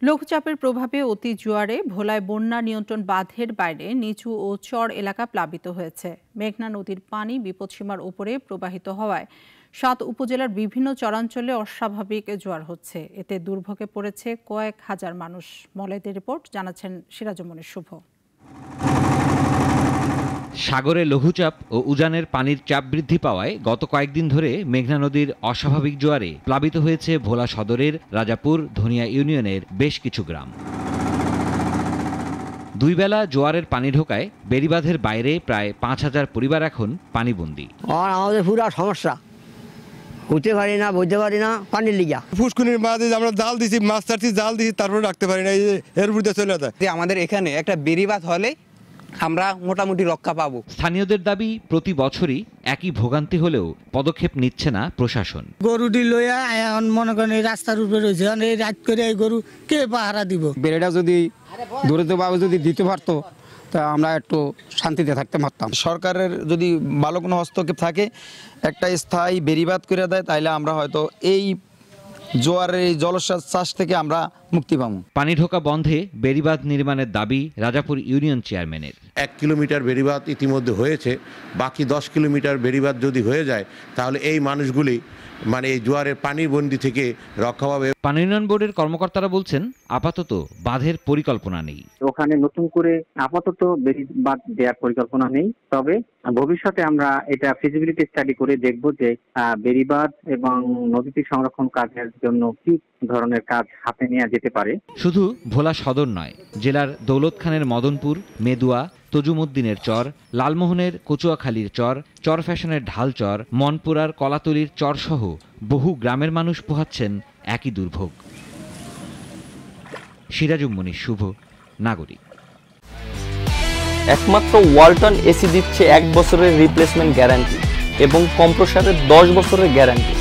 লঘুচাপের প্রভাবে অতি জোয়ারে ভোলায় বন্যা নিয়ন্ত্রণ বাঁধের বাইরে নিচু ও চর এলাকা প্লাবিত হয়েছে। মেঘনা নদীর পানি বিপদসীমার উপরে প্রবাহিত হওয়ায় ৭ উপজেলার বিভিন্ন চরাঞ্চলে অস্বাভাবিক জোয়ার হচ্ছে। এতে দুর্ভোগে পড়েছে কয়েক হাজার মানুষ। মলয়দের রিপোর্ট জানাচ্ছেন সিরাজুমনি শুভ। সাগরে লঘুচাপ ও উজানের পানির চাপ বৃদ্ধি পাওয়ায় গত কয়েকদিন ধরে মেঘনা নদীর অস্বাভাবিক জোয়ারে প্লাবিত হয়েছে ভোলা সদরের রাজাপুর ধনিয়া ইউনিয়নের বেশ কিছু গ্রাম। দুই বেলা জোয়ারের পানি ঢোকায় বেড়িবাঁধের বাইরে প্রায় ৫,০০০ পরিবার এখন পানিবন্দী। আমাদের পুরো সমস্যা, উঠতে পারি না, বইতে পারি না, পানির লিগা। ফুসকুনির মাঝে আমরা জাল দিছি, মাছ ছাড়ছি, জাল দিছি, তারপরে রাখতে পারি না, এর উপর চলে যায়। আমাদের এখানে একটা বেড়িবাঁধ হলে আমরা মোটামুটি রক্ষা পাবো। স্থানীয়দের দাবি, প্রতি বছরই একই ভোগান্তি হলেও পদক্ষেপ নিচ্ছে না প্রশাসন। গরুটি লইয়া এখন মনে করেন এই রাস্তার উপরে রয়েছে, এই রাত করে এই গরু কে পাহারা দিব? বেড়েটা যদি দূরত্বভাবে যদি দিতে পারতো তা আমরা একটু শান্তিতে থাকতে পারতাম। সরকারের যদি ভালো কোনো হস্তক্ষেপ থাকে, একটা স্থায়ী বেড়িবাঁধ করে দেয়, তাইলে আমরা হয়তো এই জোয়ারের এই জলোচ্ছ্বাস থেকে আমরা মুক্তি পাবো। পানি ঢোকা বন্ধে বেড়িবাঁধ নির্মাণের দাবি রাজাপুর ইউনিয়ন চেয়ারম্যানের। 1 কিলোমিটার বেড়িবাঁধ ইতিমধ্যে হয়েছে, বাকি 10 কিলোমিটার বেড়িবাঁধ যদি হয়ে যায় তাহলে এই মানুষগুলি এই জোয়ারের পানির বন্দি থেকে রক্ষা পাবে। পানি উন্নয়ন বোর্ডের কর্মকর্তারা বলছেন, আপাতত বাঁধের পরিকল্পনা নেই। ওখানে নতুন করে আপাতত বেড়িবাঁধ দেওয়ার পরিকল্পনা নেই, তবে ভবিষ্যতে আমরা এটা ফিজিবিলিটি স্টাডি করে দেখব যে বেড়িবাঁধ এবং নদীটি সংরক্ষণ কাজের জন্য কি ধরনের কাজ হাতে নেওয়া যেতে পারে। শুধু ভোলা সদর নয়, জেলার দৌলত খানের মদনপুর, মেদুয়া, তজুমুদ্দিনের চর, লালমোহনের কচুয়াখালীর চর, চর ফ্যাশনের ঢাল চর, মনপুরার কলাতলির চর সহ বহু গ্রামের মানুষ পোহাচ্ছেন একই দুর্ভোগ। সিরাজুমনি শুভ, নাগরিক। একমাত্র ওয়ালটন এসি দিচ্ছে 1 বছরের রিপ্লেসমেন্ট গ্যারান্টি এবং কম্প্রেসারের 10 বছরের গ্যারান্টি।